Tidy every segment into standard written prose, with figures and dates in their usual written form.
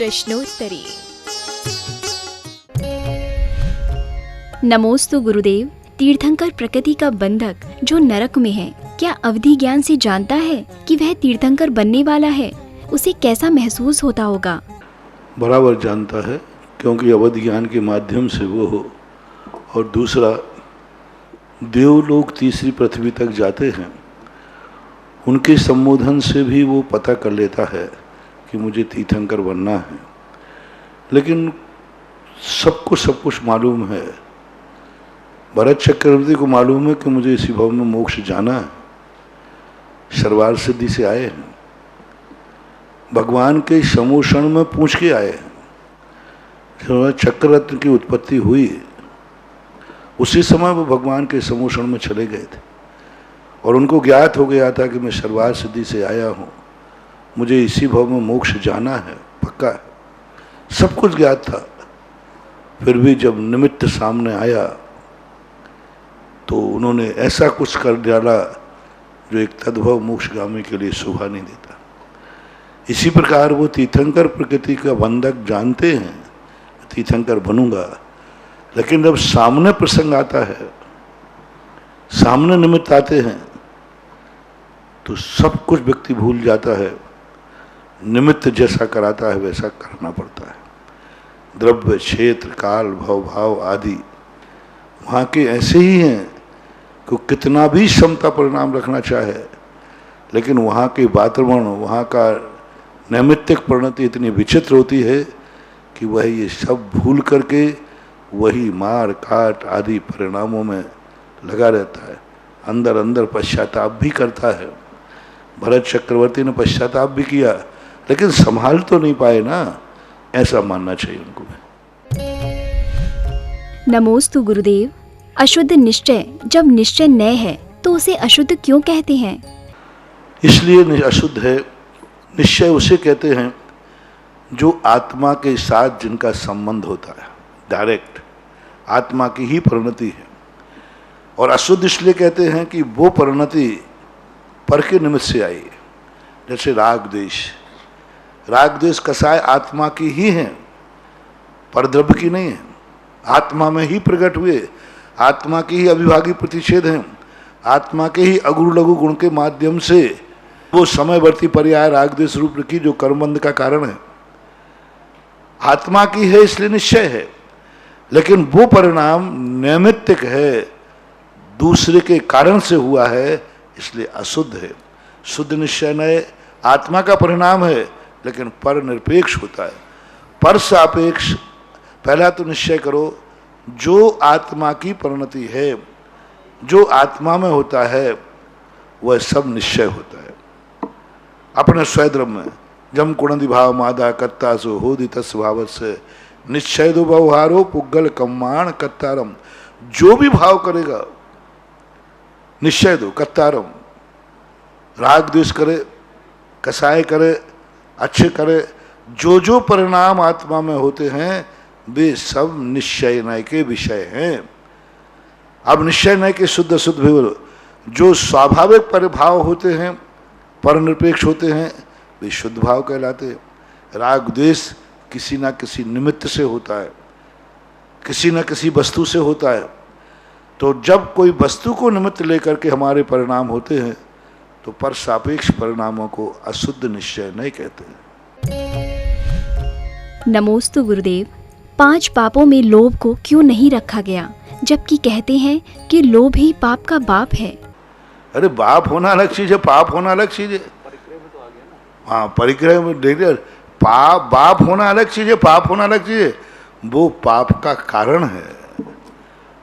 प्रश्नोत्तरी। नमोस्तु गुरुदेव। तीर्थंकर प्रकृति का बंधक जो नरक में है, क्या अवधि ज्ञान से जानता है कि वह तीर्थंकर बनने वाला है? उसे कैसा महसूस होता होगा? बराबर जानता है, क्योंकि अवधि ज्ञान के माध्यम से वो हो। और दूसरा, देवलोक तीसरी पृथ्वी तक जाते हैं, उनके संबोधन से भी वो पता कर लेता है कि मुझे तीर्थंकर बनना है। लेकिन सबको सब कुछ मालूम है। भरत चक्रवर्ती को मालूम है कि मुझे इसी भाव में मोक्ष जाना है, शर्वार सिद्धि से आए हैं, भगवान के समोषण में पूछ के आए हैं। जब चक्ररत्न की उत्पत्ति हुई उसी समय वो भगवान के समोषण में चले गए थे और उनको ज्ञात हो गया था कि मैं शर्वार सिद्धि से आया हूँ, मुझे इसी भाव में मोक्ष जाना है, पक्का है, सब कुछ ज्ञात था। फिर भी जब निमित्त सामने आया तो उन्होंने ऐसा कुछ कर डाला जो एक तद्भव मोक्षगामी के लिए शोभा नहीं देता। इसी प्रकार वो तीर्थंकर प्रकृति का बंधक जानते हैं, तीर्थंकर बनूंगा। लेकिन जब सामने प्रसंग आता है, सामने निमित्त आते हैं, तो सब कुछ व्यक्ति भूल जाता है। निमित्त जैसा कराता है वैसा करना पड़ता है। द्रव्य, क्षेत्र, काल, भव, भाव आदि वहाँ के ऐसे ही हैं कि कितना भी क्षमता परिणाम रखना चाहे, लेकिन वहाँ के वातावरण, वहाँ का नैमित्तिक परिणति इतनी विचित्र होती है कि वह ये सब भूल करके वही मार काट आदि परिणामों में लगा रहता है। अंदर अंदर पश्चाताप भी करता है। भरत चक्रवर्ती ने पश्चाताप भी किया, लेकिन संभाल तो नहीं पाए ना, ऐसा मानना चाहिए उनको। नमोस्तु गुरुदेव। अशुद्ध निश्चय जब निश्चय नय है तो उसे अशुद्ध क्यों कहते हैं? इसलिए अशुद्ध है। निश्चय उसे कहते हैं जो आत्मा के साथ जिनका संबंध होता है, डायरेक्ट आत्मा की ही परिणति है। और अशुद्ध इसलिए कहते हैं कि वो परिणति पर के निमित्त से आई है। जैसे राग द्वेष, राग द्वेष कसाय आत्मा की ही है, परद्रव्य की नहीं है। आत्मा में ही प्रकट हुए, आत्मा की ही अविभागी प्रतिषेध हैं, आत्मा के ही अगुरु लघु गुण के माध्यम से वो समयवर्ती पर्याय राग द्वेष रूप की जो कर्मबंध का कारण है, आत्मा की है, इसलिए निश्चय है। लेकिन वो परिणाम नैमित्तिक है, दूसरे के कारण से हुआ है, इसलिए अशुद्ध है। शुद्ध निश्चय नय आत्मा का परिणाम है, लेकिन पर निरपेक्ष होता है, पर सापेक्ष। पहला तो निश्चय करो जो आत्मा की परिणति है, जो आत्मा में होता है वह सब निश्चय होता है। अपने स्वयं में जम कुणंदी भाव मादा कत्ता सो होदि तस्भाव से निश्चय दो व्यवहारो पुग्गल कम्माण कत्तारम। जो भी भाव करेगा निश्चय दो कत्तारम, राग द्वेष करे, कसाय करे, अच्छे करे, जो जो परिणाम आत्मा में होते हैं वे सब निश्चय नय के विषय हैं। अब निश्चय नय के शुद्ध शुद्ध भी बोलो, जो स्वाभाविक परिभाव होते हैं, परनिरपेक्ष होते हैं, वे शुद्ध भाव कहलाते हैं। राग द्वेष किसी ना किसी निमित्त से होता है, किसी न किसी वस्तु से होता है। तो जब कोई वस्तु को निमित्त लेकर के हमारे परिणाम होते हैं तो पर सापेक्ष परिणामों को अशुद्ध निश्चय नहीं कहते हैं। नमोस्तु गुरुदेव। 5 पापों में लोभ को क्यों नहीं रखा गया, जबकि कहते हैं कि लोभ ही पाप का बाप है? अरे बाप होना अलग चीज है, पाप होना अलग चीज है। हाँ, परिक्रय में देखिए, पाप बाप होना अलग चीज है, पाप होना अलग चीज है। वो पाप का कारण है।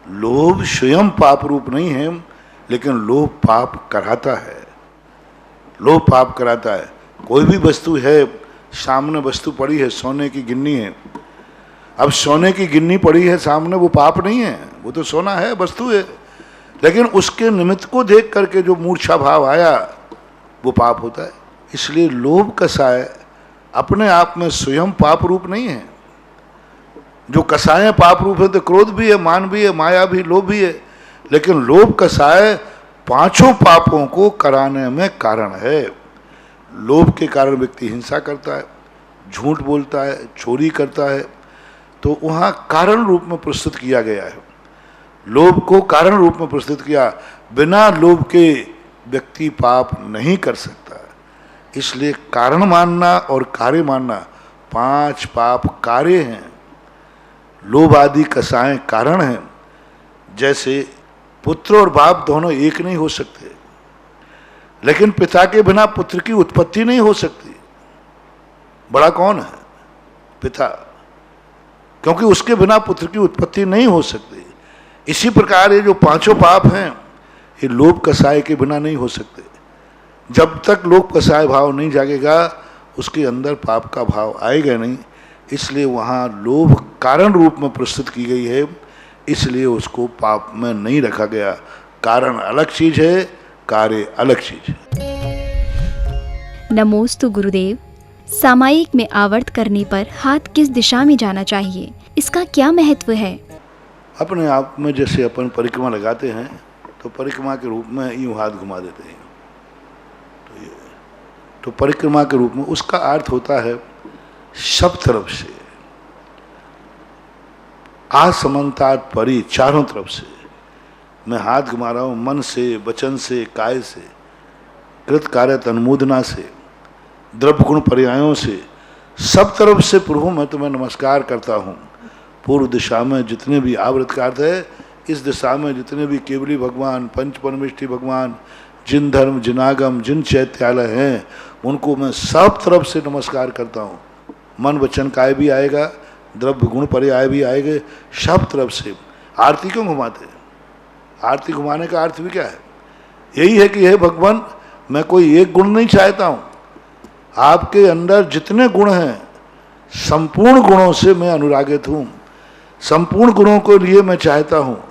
लोभ स्वयं पाप रूप नहीं है, लेकिन लोभ पाप कराता है। लोभ पाप कराता है। कोई भी वस्तु है, सामने वस्तु पड़ी है, सोने की गिन्नी है। अब सोने की गिन्नी पड़ी है सामने, वो पाप नहीं है, वो तो सोना है, वस्तु है। लेकिन उसके निमित्त को देख करके जो मूर्छा भाव आया वो पाप होता है। इसलिए लोभ कसाय अपने आप में स्वयं पाप रूप नहीं है। जो कसाय पाप रूप है तो क्रोध भी है, मान भी है, माया भी, लोभ भी है। लेकिन लोभ कसाय 5 पापों को कराने में कारण है। लोभ के कारण व्यक्ति हिंसा करता है, झूठ बोलता है, चोरी करता है, तो वहाँ कारण रूप में प्रस्तुत किया गया है। लोभ को कारण रूप में प्रस्तुत किया। बिना लोभ के व्यक्ति पाप नहीं कर सकता। इसलिए कारण मानना और कार्य मानना 5 पाप कार्य हैं। लोभ आदि कसाएं कारण हैं। जैसे पुत्र और बाप दोनों एक नहीं हो सकते, लेकिन पिता के बिना पुत्र की उत्पत्ति नहीं हो सकती। बड़ा कौन है? पिता, क्योंकि उसके बिना पुत्र की उत्पत्ति नहीं हो सकती। इसी प्रकार ये जो 5 पाप हैं, ये लोभ कसाय के बिना नहीं हो सकते। जब तक लोभ कसाय भाव नहीं जागेगा, उसके अंदर पाप का भाव आएगा नहीं। इसलिए वहाँ लोभ कारण रूप में प्रस्तुत की गई है, इसलिए उसको पाप में नहीं रखा गया। कारण अलग चीज है, कार्य अलग चीज है। नमोस्तु गुरुदेव। सामायिक में आवर्त करने पर हाथ किस दिशा में जाना चाहिए, इसका क्या महत्व है? अपने आप में जैसे अपन परिक्रमा लगाते हैं, तो परिक्रमा के रूप में यूँ हाथ घुमा देते हैं, तो परिक्रमा के रूप में उसका अर्थ होता है सब तरफ से, असमन्तात परि, चारों तरफ से मैं हाथ घुमा रहा हूँ। मन से, वचन से, काय से, कृत कार्य अनुमोदना से, द्रव्य गुण पर्यायों से, सब तरफ से प्रभु मैं तुम्हें नमस्कार करता हूँ। पूर्व दिशा में जितने भी आवृत का अर्थ है, इस दिशा में जितने भी केवली भगवान, पंच परमेष्ठी भगवान, जिन धर्म, जिनागम, जिन चैत्यालय हैं, उनको मैं सब तरफ से नमस्कार करता हूँ। मन वचन काय भी आएगा, द्रव्य गुण पर्याय भी आएंगे, सब तरफ से। आरती क्यों घुमाते हैं? आरती घुमाने का अर्थ भी क्या है? यही है कि हे भगवान, मैं कोई एक गुण नहीं चाहता हूँ, आपके अंदर जितने गुण हैं, संपूर्ण गुणों से मैं अनुरागित हूँ, संपूर्ण गुणों को लिए मैं चाहता हूँ।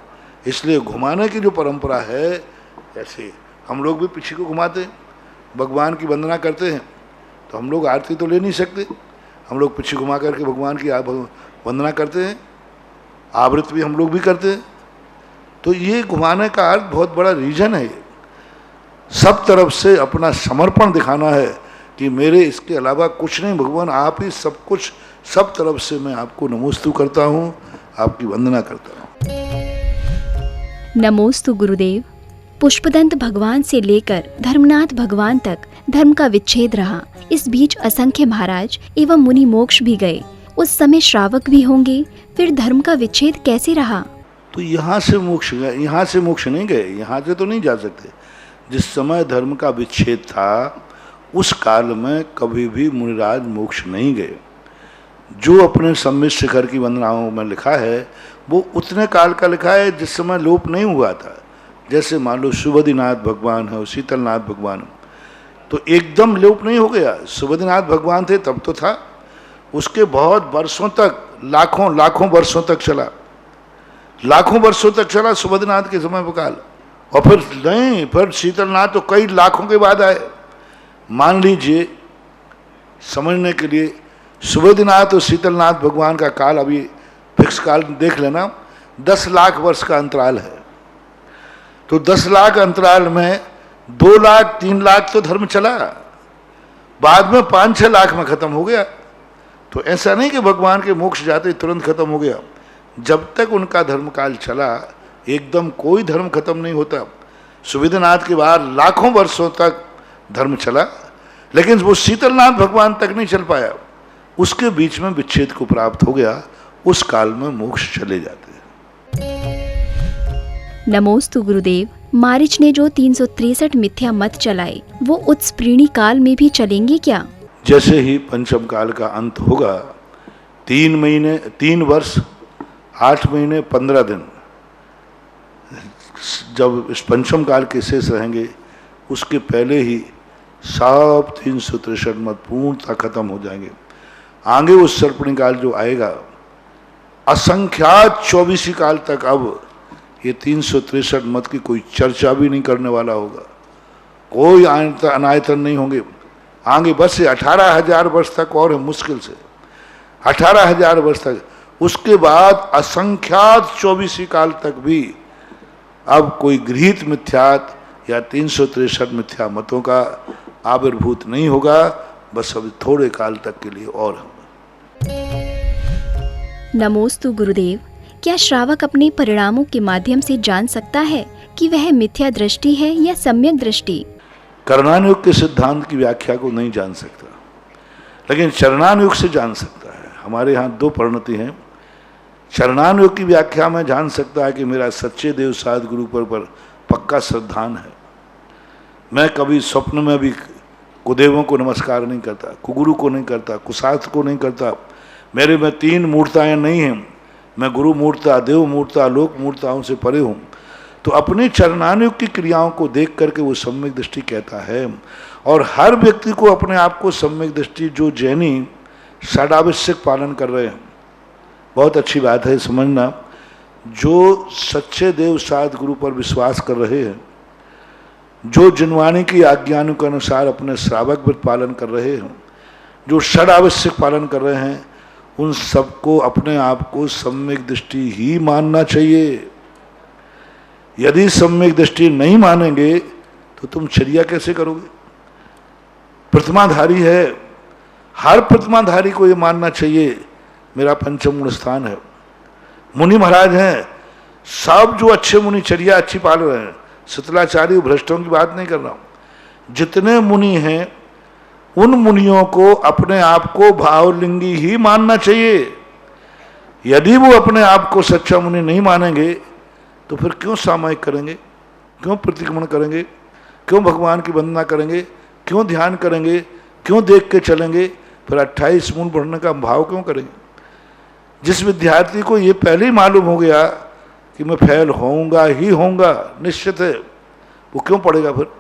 इसलिए घुमाने की जो परंपरा है, ऐसे हम लोग भी पीछे को घुमाते हैं, भगवान की वंदना करते हैं, तो हम लोग आरती तो ले नहीं सकते, हम लोग पीछे घुमा करके भगवान की वंदना करते हैं, आवृत भी हम लोग भी करते हैं। तो ये घुमाने का अर्थ बहुत बड़ा रीजन है। ये सब तरफ से अपना समर्पण दिखाना है कि मेरे इसके अलावा कुछ नहीं, भगवान आप ही सब कुछ, सब तरफ से मैं आपको नमोस्तु करता हूँ, आपकी वंदना करता हूँ। नमोस्तु गुरुदेव। पुष्पदंत भगवान से लेकर धर्मनाथ भगवान तक धर्म का विच्छेद रहा। इस बीच असंख्य महाराज एवं मुनि मोक्ष भी गए। उस समय श्रावक भी होंगे, फिर धर्म का विच्छेद कैसे रहा? तो यहाँ से मोक्ष गए, यहाँ से मोक्ष नहीं गए, यहाँ से तो नहीं जा सकते। जिस समय धर्म का विच्छेद था, उस काल में कभी भी मुनिराज मोक्ष नहीं गए। जो अपने सम्मित शिखर की वंदनाओं में लिखा है, वो उतने काल का लिखा है जिस समय लोप नहीं हुआ था। जैसे मान लो सुबोधिनाथ भगवान है, शीतलनाथ भगवान, तो एकदम लोप नहीं हो गया। सुबोधिनाथ भगवान थे तब तो था, उसके बहुत वर्षों तक, लाखों वर्षों तक चला, लाखों वर्षों तक चला सुबोधिनाथ के समय काल। और फिर नहीं, फिर शीतलनाथ तो कई लाखों के बाद आए। मान लीजिए समझने के लिए, सुबोधिनाथ और शीतलनाथ भगवान का काल, अभी फिक्स काल देख लेना, 10 लाख वर्ष का अंतराल है। तो 10 लाख अंतराल में 2 लाख 3 लाख तो धर्म चला, बाद में 5-6 लाख में खत्म हो गया। तो ऐसा नहीं कि भगवान के मोक्ष जाते तुरंत खत्म हो गया। जब तक उनका धर्मकाल चला, एकदम कोई धर्म खत्म नहीं होता। सुबोधिनाथ के बाद लाखों वर्षों तक धर्म चला, लेकिन वो शीतलनाथ भगवान तक नहीं चल पाया। उसके बीच में विच्छेद को प्राप्त हो गया, उस काल में मोक्ष चले जाते हैं। नमोस्तु गुरुदेव। मारीच ने जो 363 मिथ्या मत चलाए, वो उत्स्प्रीणी काल में भी चलेंगे क्या? जैसे ही पंचम काल का अंत होगा, 3 वर्ष 8 महीने 15 दिन जब इस पंचम काल के शेष रहेंगे, उसके पहले ही सब 363 मत पूर्णतः खत्म हो जाएंगे। आगे उस सर्पणी काल जो आएगा, असंख्यात 24 काल तक अब ये 363 मत की कोई चर्चा भी नहीं करने वाला होगा, कोई अनायतन नहीं होंगे। आगे बस 18,000 वर्ष तक और है, मुश्किल से 18,000 वर्ष तक। उसके बाद असंख्यात 24 काल तक भी अब कोई गृहीत मिथ्यात या 363 मिथ्या मतों का आविर्भूत नहीं होगा। बस अभी थोड़े काल तक के लिए और नमोस्तु गुरुदेव। क्या श्रावक अपने परिणामों के माध्यम से जान सकता है कि वह मिथ्या दृष्टि है या सम्यक दृष्टि? कर्णानुयोग के सिद्धांत की व्याख्या को नहीं जान सकता, लेकिन चरणानुयोग से जान सकता है। हमारे यहाँ दो परिणति हैं। चरणानुयोग की व्याख्या में जान सकता है कि मेरा सच्चे देव साध गुरु पर पक्का श्रद्धान है। मैं कभी स्वप्न में भी कुदेवों को नमस्कार नहीं करता, कुगुरु को नहीं करता, कुशास्त्र को नहीं करता। मेरे में तीन मूर्ताएं नहीं हैं। मैं गुरु मूर्ता, देव मूर्ता, लोक मूर्ताओं से परे हूँ। तो अपने चरणानुयोग की क्रियाओं को देख करके वो सम्यक दृष्टि कहता है। और हर व्यक्ति को अपने आप को सम्यक दृष्टि, जो जैनी षडावश्यक पालन कर रहे हैं, बहुत अच्छी बात है समझना, जो सच्चे देव साध गुरु पर विश्वास कर रहे हैं, जो जिनवाणी की आज्ञाओं के अनुसार अपने श्रावक व्रत पालन कर रहे हैं, जो षडावश्यक पालन कर रहे हैं, उन सबको अपने आप को सम्यक दृष्टि ही मानना चाहिए। यदि सम्यक दृष्टि नहीं मानेंगे तो तुम चर्या कैसे करोगे? प्रतिमाधारी है, हर प्रतिमाधारी को ये मानना चाहिए मेरा पंचम गुण स्थान है। मुनि महाराज हैं, सब जो अच्छे मुनि चर्या अच्छी पाल रहे हैं, शीतलाचार्य भ्रष्टों की बात नहीं कर रहा हूं। जितने मुनि हैं उन मुनियों को अपने आप को भावलिंगी ही मानना चाहिए। यदि वो अपने आप को सच्चा मुनि नहीं मानेंगे तो फिर क्यों सामायिक करेंगे, क्यों प्रतिक्रमण करेंगे, क्यों भगवान की वंदना करेंगे, क्यों ध्यान करेंगे, क्यों देख के चलेंगे, फिर 28 मूल बढ़ने का भाव क्यों करेंगे? जिस विद्यार्थी को ये पहले ही मालूम हो गया कि मैं फेल होऊंगा ही होऊंगा, निश्चित है, वो क्यों पढ़ेगा? फिर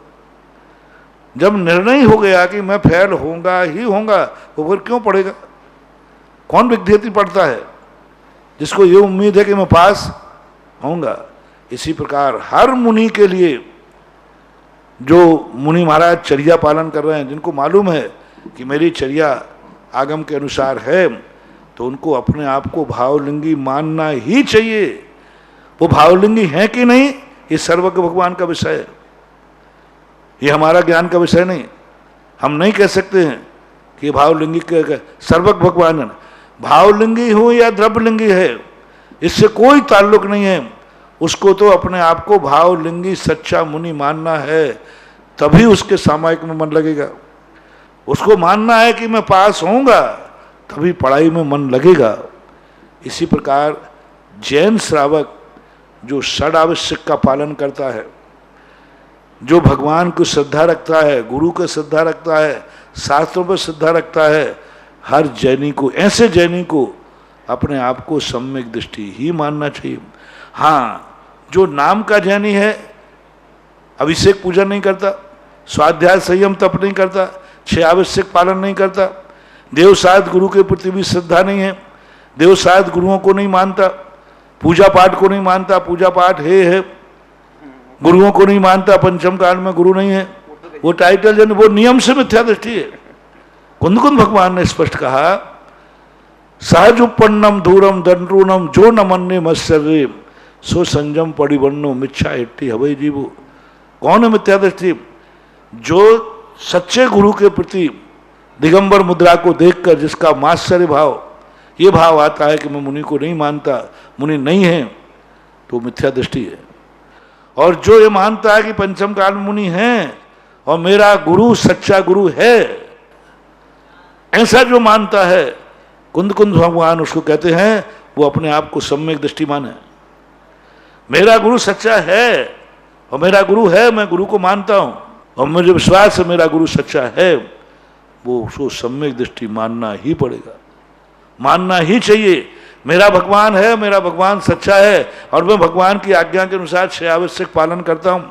जब निर्णय हो गया कि मैं फेल होऊंगा ही होऊंगा, वो फिर क्यों पढ़ेगा? कौन विद्यार्थी पढ़ता है जिसको ये उम्मीद है कि मैं पास होऊंगा? इसी प्रकार हर मुनि के लिए, जो मुनि महाराज चर्या पालन कर रहे हैं, जिनको मालूम है कि मेरी चर्या आगम के अनुसार है, तो उनको अपने आप को भावलिंगी मानना ही चाहिए। वो भावलिंगी है कि नहीं, ये सर्वज्ञ भगवान का विषय है, ये हमारा ज्ञान का विषय नहीं। हम नहीं कह सकते हैं कि भावलिंगी सर्वज्ञ भगवान है। भावलिंगी हो या द्रव्यलिंगी है, इससे कोई ताल्लुक नहीं है। उसको तो अपने आप को भावलिंगी सच्चा मुनि मानना है, तभी उसके सामायिक में मन लगेगा। उसको मानना है कि मैं पास होऊंगा, तभी पढ़ाई में मन लगेगा। इसी प्रकार जैन श्रावक जो षडावश्यक का पालन करता है, जो भगवान को श्रद्धा रखता है, गुरु को श्रद्धा रखता है, शास्त्रों पर श्रद्धा रखता है, हर जैनी को, ऐसे जैनी को अपने आप को सम्यक दृष्टि ही मानना चाहिए। हाँ, जो नाम का जैनी है, अभिषेक पूजा नहीं करता, स्वाध्याय संयम तप नहीं करता, 6 आवश्यक पालन नहीं करता, देवसाध गुरु के प्रति भी श्रद्धा नहीं है, देवसाध गुरुओं को नहीं मानता, पूजा पाठ को नहीं मानता, पूजा पाठ है, गुरुओं को नहीं मानता, पंचम काल में गुरु नहीं है, वो टाइटल जन, वो नियम से मिथ्या दृष्टि है। कुंद कुंद भगवान ने स्पष्ट कहा, सहज उपन्नम धूरम दंड्रूनम जो न मन्ने मत्सर्य सो संजम पड़िवन्नो मिच्छा हिट्टी हवई जीवो। कौन है मिथ्या दृष्टि? जो सच्चे गुरु के प्रति दिगंबर मुद्रा को देखकर जिसका मात्सर्य भाव, ये भाव आता है कि मैं मुनि को नहीं मानता, मुनि नहीं है, तो मिथ्या दृष्टि है। और जो ये मानता है कि पंचम काल में मुनि हैं और मेरा गुरु सच्चा गुरु है, ऐसा जो मानता है, कुंद कुंद भगवान उसको कहते हैं वो अपने आप को सम्यक दृष्टिमान है। मेरा गुरु सच्चा है और मेरा गुरु है, मैं गुरु को मानता हूं और मुझे विश्वास है मेरा गुरु सच्चा है, वो उसको सम्यक दृष्टि मानना ही पड़ेगा, मानना ही चाहिए। मेरा भगवान है, मेरा भगवान सच्चा है और मैं भगवान की आज्ञा के अनुसार 6 आवश्यक पालन करता हूं,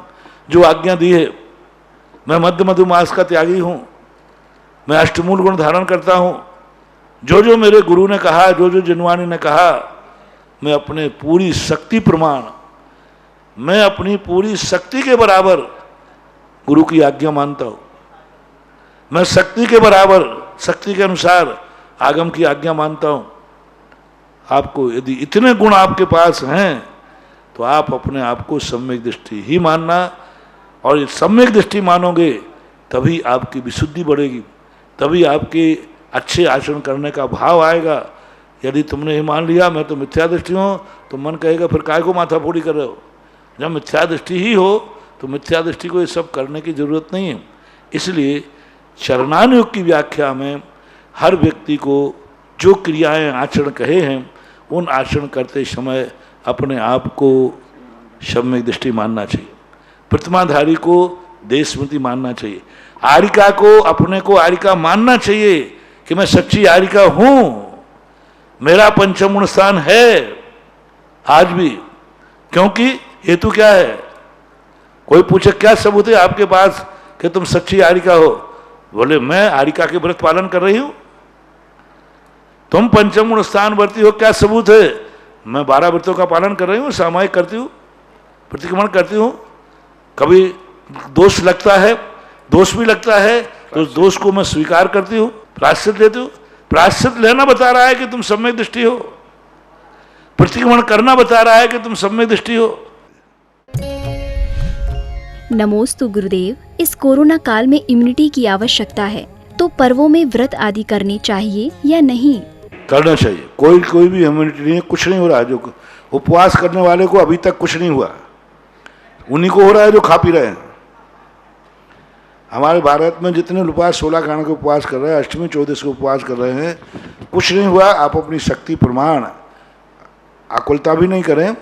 जो आज्ञा दी है। मैं मध्य मधुमास का त्यागी हूं, मैं अष्टमूल गुण धारण करता हूं। जो जो मेरे गुरु ने कहा, जो जो जिनवाणी ने कहा, मैं अपने पूरी शक्ति प्रमाण, मैं अपनी पूरी शक्ति के बराबर गुरु की आज्ञा मानता हूं। मैं शक्ति के बराबर, शक्ति के अनुसार आगम की आज्ञा मानता हूं। आपको यदि इतने गुण आपके पास हैं तो आप अपने आप को सम्यक दृष्टि ही मानना, और सम्यक दृष्टि मानोगे तभी आपकी विशुद्धि बढ़ेगी, तभी आपके अच्छे आचरण करने का भाव आएगा, यदि तुमने ये मान लिया मैं तो मिथ्या दृष्टि हूँ, तो मन कहेगा फिर काय को माथा फोड़ी कर रहे हो। जब मिथ्या दृष्टि ही हो तो मिथ्या दृष्टि को ये सब करने की जरूरत नहीं है। इसलिए चरणानुयोग की व्याख्या में हर व्यक्ति को जो क्रियाएं आचरण कहे हैं उन आचरण करते समय अपने आप को सम्यक दृष्टि मानना चाहिए, प्रतिमाधारी को देश स्मृति मानना चाहिए, आरिका को अपने को आरिका मानना चाहिए कि मैं सच्ची आरिका हूं, मेरा पंचम गुण स्थान है आज भी। क्योंकि हेतु क्या है? कोई पूछे क्या सबूत है आपके पास कि तुम सच्ची आरिका हो? बोले मैं आरिका के व्रत पालन कर रही हूं। तुम पंचम गुण स्थान वर्ती हो, क्या सबूत है? मैं 12 व्रतों का पालन कर रही हूं, सामायिक करती हूं, प्रतिक्रमण करती हूं। कभी दोष लगता है, दोष भी लगता है तो उस दोष को मैं स्वीकार करती हूं, प्रायश्चित लेती हूं। प्रायश्चित लेना बता रहा है कि तुम सम्यक दृष्टि हो, प्रतिक्रमण करना बता रहा है कि तुम सम्यक दृष्टि हो। नमोस्तु गुरुदेव। इस कोरोना काल में इम्यूनिटी की आवश्यकता है, तो पर्वों में व्रत आदि करने चाहिए या नहीं? करना चाहिए। कोई भी इम्यूनिटी नहीं है, कुछ नहीं हो रहा है। जो उपवास करने वाले को अभी तक कुछ नहीं हुआ, उन्हीं को हो रहा है जो खा पी रहे हैं। हमारे भारत में जितने उपवास 16 खाना के उपवास कर रहे हैं, अष्टमी 14 के उपवास कर रहे हैं, कुछ नहीं हुआ। आप अपनी शक्ति प्रमाण आकुलता भी नहीं करें,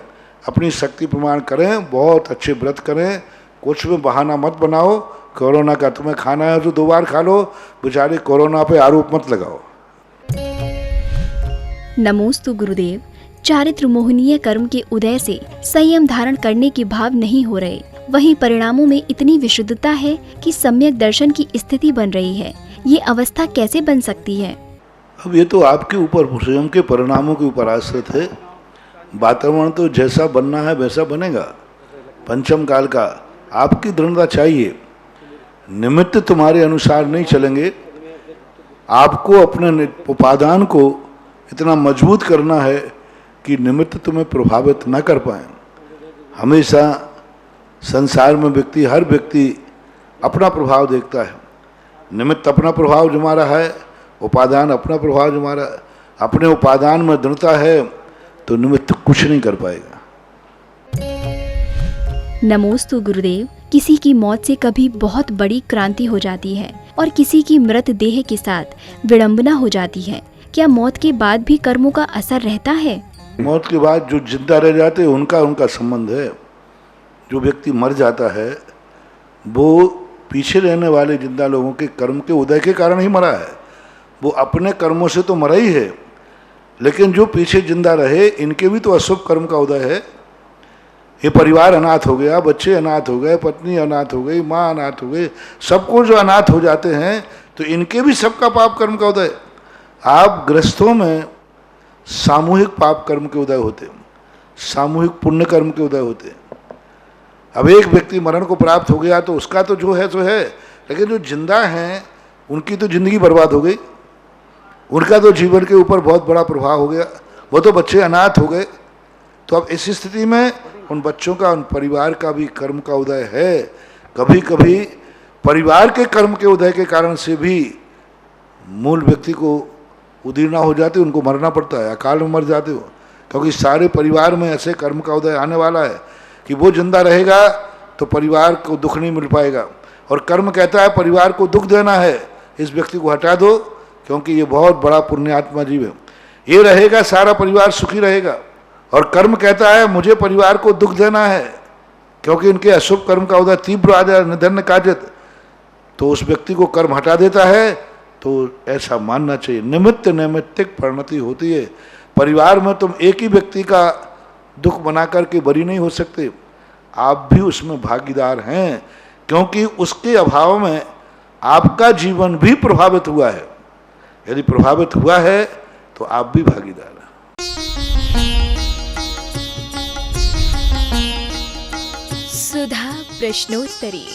अपनी शक्ति प्रमाण करें, बहुत अच्छे व्रत करें, कुछ में बहाना मत बनाओ। कोरोना का तुम्हें खाना है तो 2 बार खा लो, बेचारे कोरोना पे आरोप मत लगाओ। नमोस्तु गुरुदेव। चारित्र मोहनीय कर्म के उदय से संयम धारण करने के भाव नहीं हो रहे, वहीं परिणामों में इतनी विशुद्धता है कि सम्यक दर्शन की स्थिति बन रही है। ये अवस्था कैसे बन सकती है? अब ये तो आपके ऊपर, स्वयं के परिणामों के ऊपर आश्रित है। वातावरण तो जैसा बनना है वैसा बनेगा। पंचम काल का आपकी दृढ़ता चाहिए। निमित्त तुम्हारे अनुसार नहीं चलेंगे। आपको अपने उपादान को इतना मजबूत करना है कि निमित्त तुम्हें प्रभावित न कर पाए। हमेशा संसार में व्यक्ति, हर व्यक्ति अपना प्रभाव देखता है। निमित्त अपना प्रभाव जमा रहा है, उपादान अपना प्रभाव जमा रहा है। अपने उपादान में दृढ़ता है तो निमित्त कुछ नहीं कर पाएगा। नमोस्तु गुरुदेव। किसी की मौत से कभी बहुत बड़ी क्रांति हो जाती है और किसी की मृत देह के साथ विडंबना हो जाती है। क्या मौत के बाद भी कर्मों का असर रहता है? मौत के बाद जो जिंदा रह जाते हैं उनका संबंध है। जो व्यक्ति मर जाता है वो पीछे रहने वाले जिंदा लोगों के कर्म के उदय के कारण ही मरा है। वो अपने कर्मों से तो मरा ही है, लेकिन जो पीछे जिंदा रहे इनके भी तो अशुभ कर्म का उदय है। ये परिवार अनाथ हो गया, बच्चे अनाथ हो गए, पत्नी अनाथ हो गई, माँ अनाथ हो गई, सबको जो अनाथ हो जाते हैं तो इनके भी सबका पाप कर्म का उदय। आप गृहस्थों में सामूहिक पाप कर्म के उदय होते, सामूहिक पुण्य कर्म के उदय होते। अब एक व्यक्ति मरण को प्राप्त हो गया तो उसका तो जो है सो है, लेकिन जो जिंदा हैं उनकी तो जिंदगी बर्बाद हो गई, उनका तो जीवन के ऊपर बहुत बड़ा प्रभाव हो गया। वो तो बच्चे अनाथ हो गए। तो अब इस स्थिति में उन बच्चों का, उन परिवार का भी कर्म का उदय है। कभी कभी परिवार के कर्म के उदय के कारण से भी मूल व्यक्ति को उदीर्णा हो जाती, उनको मरना पड़ता है, अकाल में मर जाते हो। क्योंकि सारे परिवार में ऐसे कर्म का उदय आने वाला है कि वो जिंदा रहेगा तो परिवार को दुख नहीं मिल पाएगा। और कर्म कहता है परिवार को दुख देना है, इस व्यक्ति को हटा दो क्योंकि ये बहुत बड़ा पुण्यात्मा जीव है, ये रहेगा सारा परिवार सुखी रहेगा। और कर्म कहता है मुझे परिवार को दुख देना है क्योंकि इनके अशुभ कर्म का उदय तीव्र आ जाए, निधन काजित, तो उस व्यक्ति को कर्म हटा देता है। तो ऐसा मानना चाहिए। निमित्त नैमित्तिक परिणति होती है। परिवार में तुम एक ही व्यक्ति का दुख बना करके बरी नहीं हो सकते, आप भी उसमें भागीदार हैं, क्योंकि उसके अभाव में आपका जीवन भी प्रभावित हुआ है। यदि प्रभावित हुआ है तो आप भी भागीदार हैं। सुधा प्रश्नोत्तरी।